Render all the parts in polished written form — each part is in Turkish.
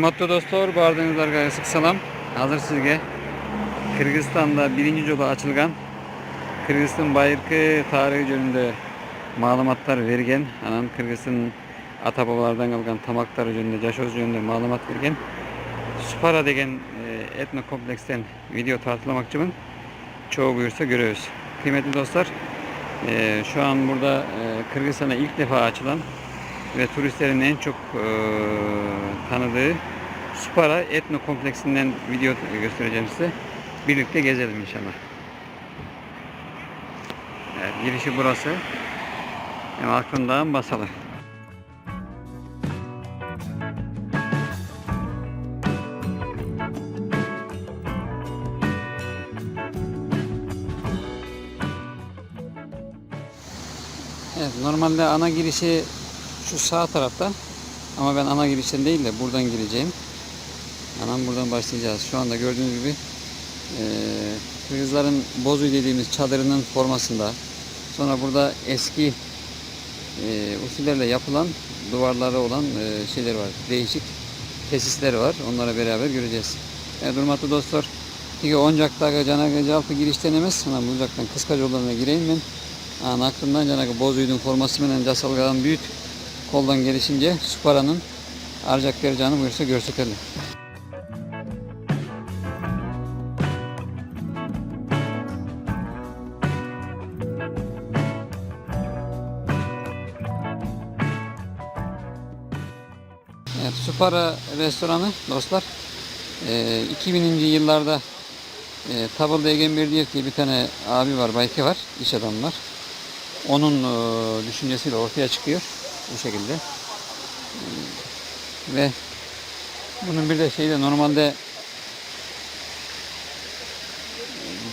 Hürmetli dostlar, bardığınızlarga ısık salam. Hazır sizge Kırgızistan'da birinci yolu açılgan Kırgızistan bayırkı tarihi jönünde malumatlar vergen. Anan Kırgızistan ata babalardan kalgan tamaklar jönünde, yaşoz jönünde malumat vergen. Supara degen etno kompleksten video tartılamakçımın. Çoğu buyursa görüyoruz. Kıymetli dostlar, şu an burada Kırgızistan'a ilk defa açılan ve turistlerin en çok tanıdığı Supara Etno Kompleksinden video göstereceğim size. Birlikte gezelim inşallah. Evet, girişi burası. Hem aklından basalı. Evet, normalde ana girişi şu sağ tarafta, ama ben ana girişten değil de buradan gireceğim. Anam buradan başlayacağız. Şu anda gördüğünüz gibi Kırgızların bozuy dediğimiz çadırının formasında. Sonra burada eski usullerle yapılan duvarları olan şeyler var. Değişik tesisler var. Onlara beraber göreceğiz. Evet, hürmetli dostlar. Ki Oncak'ta Canagacı altı giriş denemez. Sonra Bucak'tan Kıskaç yollarına gireyim ben. Aklımdan Canagacı bozuydun forması menen casalgadan büyük koldan gelişince Supara'nın arcak vereceğini buyursa görsetelim. Evet, Supara restoranı dostlar 2000'li yıllarda Tabılda Egember diye bir tane abi var, bayki var, iş adamı var. Onun düşüncesiyle ortaya çıkıyor bu şekilde. Ve bunun bir de şeyde normalde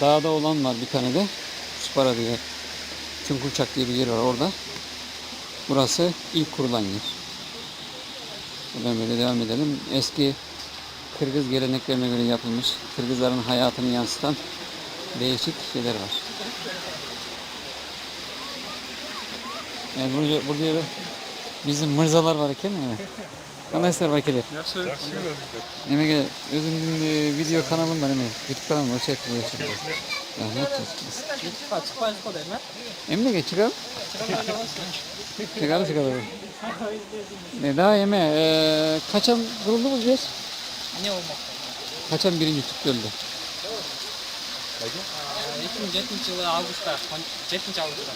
dağda olan var bir tane de Supara diye, Çunkurçak diye bir yer var orada. Burası ilk kurulan yer. Buradan böyle devam edelim. Eski Kırgız geleneklerine göre yapılmış, Kırgızların hayatını yansıtan değişik şeyler var. Yani burada bizim mırzalar var iken mi? Arkadaşlar bakiler. Emek özümün video kanalım var, YouTube kanalım var. Emre çıkalım. Çıkalım. Ne daha yeme. Kaçan kuruldu mu biz? Ne olmak? Kaçan birinci Türk öldü? 2007 yılı Ağustos'ta, 7 Ağustos'ta.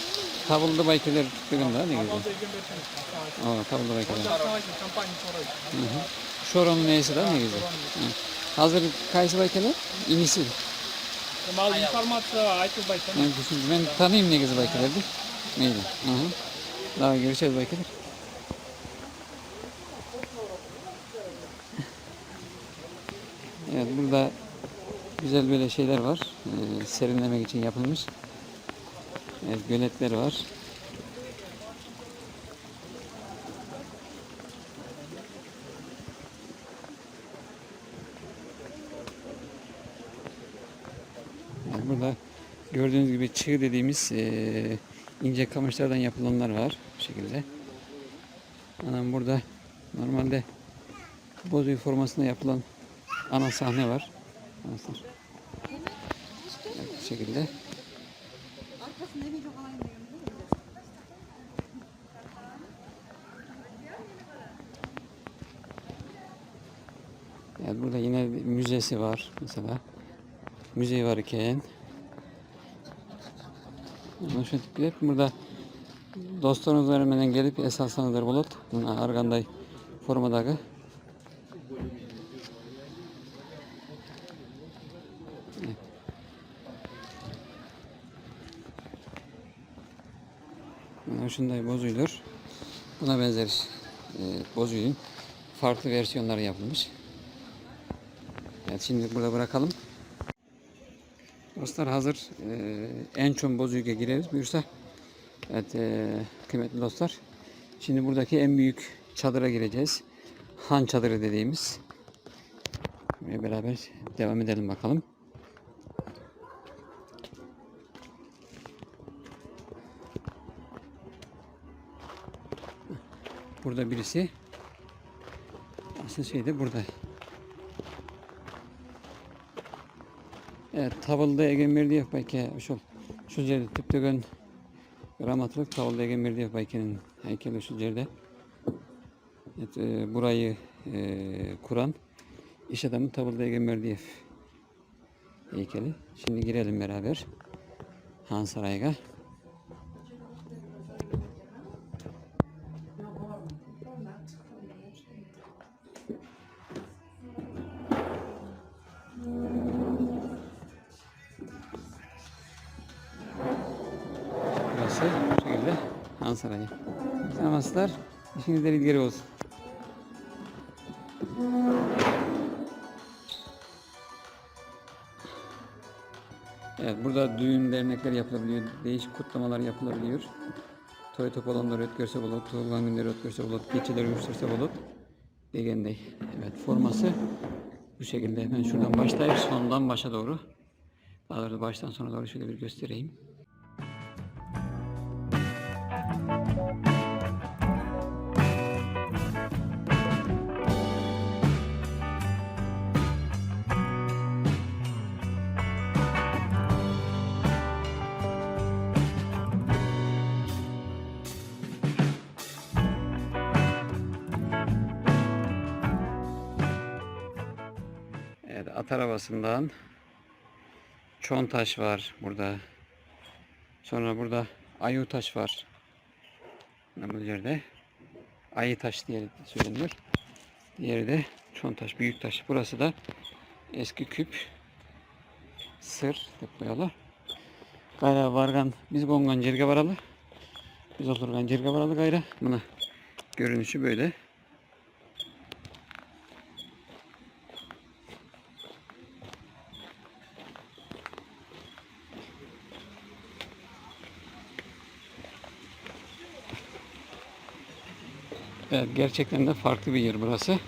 Tabıldı baykiler tuttuğunda ne güzel. Tabıldı baykiler. Şoronun neyse de ne güzel. Hazır kayısı baykiler inisi. Ben tanıyayım ne güzel baykilerdi. Neydi? Daha görüşeceğiz baykiler. Evet, burada güzel böyle şeyler var. Serinlemek için yapılmış. Evet, göletler var. Yani burada gördüğünüz gibi çığ dediğimiz ince kamışlardan yapılanlar var bu şekilde. Anam burada normalde bozuy formasında yapılan ana sahne var. Evet, bu şekilde. Evet, burada yine bir müzesi var mesela. Müze var iken. Burada dostlarınız vermeden gelip esaslanıdır bulut. Arganday formadaki. Şunday bozuydur. Buna benzer bozuyun farklı versiyonları yapılmış. Evet, şimdi burada bırakalım. Dostlar hazır en çok bozuyuya gireriz buyursa. Evet, kıymetli dostlar. Şimdi buradaki en büyük çadıra gireceğiz. Han çadırı dediğimiz. Ve beraber devam edelim bakalım. Burada birisi Asıl şey de burada. Evet, Tavalda Egemerdiyev bayke şu yerde tüptөгөн rahmatlık Tavalda Egemerdiyev baykenin heykeli şu yerde. Evet, burayı kuran iş adamı Tavalda Egemerdiyev heykeli. Şimdi girelim beraber Han Sarayı'na. Burası şu şekilde Han Sarayı. Selamlar. İşinizden ilgili olsun. Evet, burada düğün dernekler yapılabiliyor, değişik kutlamalar yapılabiliyor. Toy topalanlar ötkörse bulut, tuğulgan günleri ötkörse bulut, geçileri uyuştursa bulut. Degendey. Evet, forması bu şekilde. Ben şuradan başlayıp sondan başa doğru. Daha doğrusu baştan sona doğru şöyle bir göstereyim. Evet, at arabasından Çontaş var burada. Sonra burada Ayutaş var. Bu yerde Ayıtaş diye söyleniyor. Diğeri de Çontaş, Büyüktaş. Burası da eski küp sır depoyalı. Gayra vargan biz gongan cirge varalı. Biz oturgan cirge varalı gayra. Buna görünüşü böyle. Evet, gerçekten de farklı bir yer burası.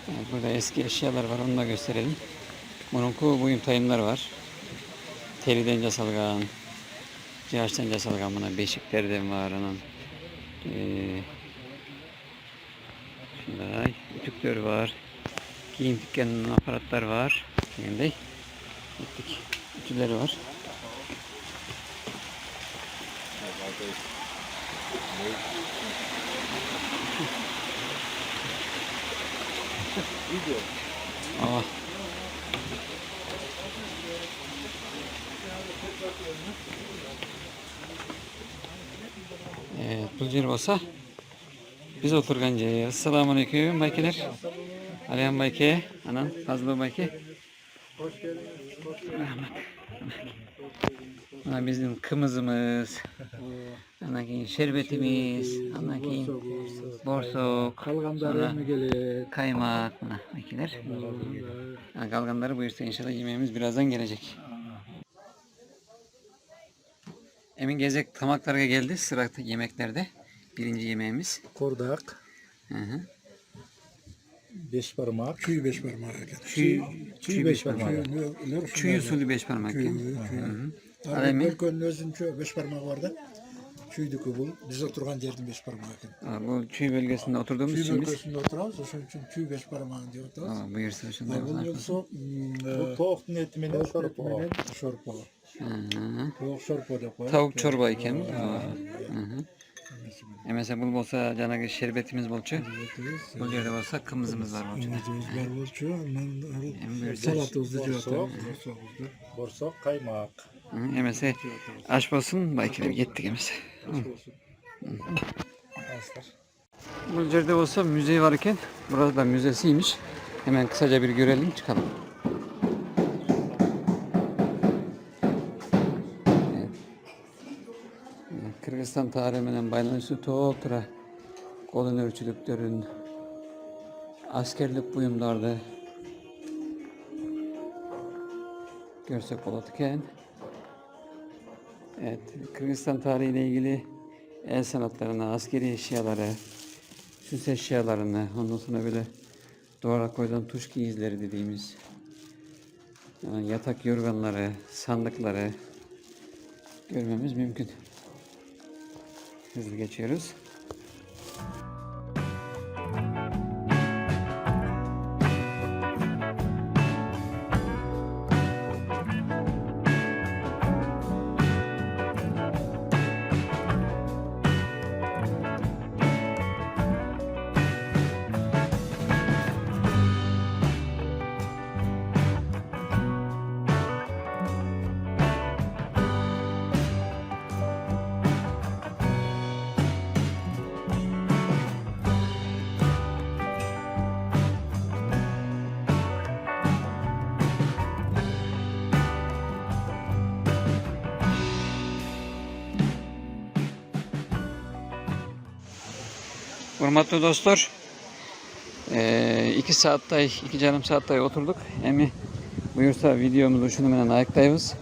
Evet, burada eski eşyalar var, onu da gösterelim. Bununku buyum tayımlar var. Teliden casalgan, cihaçtan casalgan buna beşiklerden var onun. Şunday, ütükler var. Giyim dükkanının aparatlar var. Şimdi gittik. Ütüleri var. Aa. Evet, bu yer olsa biz oturgancı. Assalamu aleyküm baykeler. Aleyham bayke, anan fazla bayke. Hoş geldiniz. Rahmet. Ana bizim kımızımız. Anakin şerbetimiz. Anakin borsuk. Kalganlar mı gelir? Kaymak. Buna baykeler. Kalganları buyursa inşallah yemeğimiz birazdan gelecek. Emin gezek tamaklara geldi sıra yemeklerde. Birinci yemeğimiz. Kordak. Hı hı. Beş parmak. Çiğ beş parmağı. Çiğ beş parmak. Çiğ usulü beş parmak. Bölgenin özünde beş parmağı vardı. Çiğdi bu. Biz oturgan yerden beş parmağı. Bu çiğ bölgesinde oturduğumuz Çiğ için biz. bölgesinde oturarız. Onun için çiğ beş parmağı diyor. Buyursa şundan. Bunun yoksa Bu tavukun etiminin şorupu. şorpa. Tavuk şorpa da koyar. Tavuk çorba iken. Mesela bul olsa cana şerbetimiz bolçu. Bu yerde olsa kımızımız var bolçu. Var bolçu. buyursa. Salat uzun Borsak kaymak. Mesela aş olsun baykiler gittik mesela. Bu yerde olsa müze varken burası da müzesiymiş. Hemen kısaca bir görelim çıkalım. Kırgızistan tarihinin baylanışı toğutura kolun ölçülüklerin askerlik buyumlarda görsek olatken. Evet, Kırgızistan tarihiyle ilgili el sanatlarına, askeri eşyaları, süs eşyalarını, ondan sonra böyle doğal koydan tuşki izleri dediğimiz yani yatak yorganları, sandıkları görmemiz mümkün. Hızlı geçiyoruz. Hürmetli dostlar, 2 saatte, 2,5 saatte oturduk. Emi buyursa videomuzu şunu menen ayaktayız.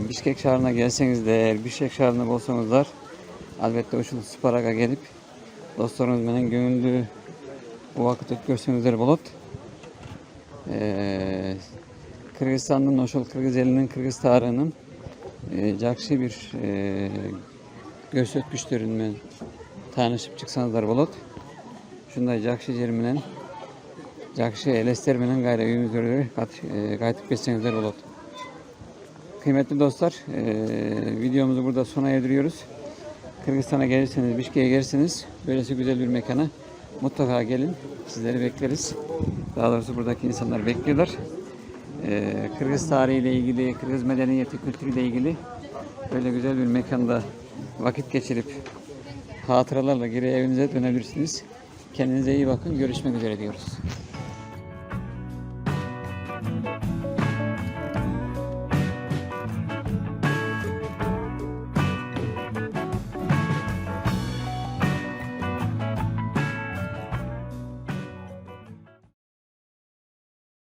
Bişkek şehrine gelseniz de eğer Bişkek şehrinde olsanızlar albatta uşul Sparaga gelip dostlarınız menen göңүлдүү убакыт өткөрсөңүздөр болот. Kırgızistan'ın oşul Kırgız elinin Kırgız tarihinin jakşı bir görsötküçlerinden tanışıp çıksanızlar bolot. Şunday jakşı jer menен jakşı elestер менен кайра үйүңүздөргө кайтып кетсеңиздер болот. Kıymetli dostlar, videomuzu burada sona erdiriyoruz. Kırgızistan'a gelirseniz, Bişkek'e gelirseniz böylesi güzel bir mekana mutlaka gelin. Sizleri bekleriz. Daha doğrusu buradaki insanlar bekliyorlar. Kırgız tarihiyle ilgili, Kırgız medeniyeti, kültürüyle ilgili böyle güzel bir mekanda vakit geçirip hatıralarla geri evinize dönebilirsiniz. Kendinize iyi bakın. Görüşmek üzere diyoruz.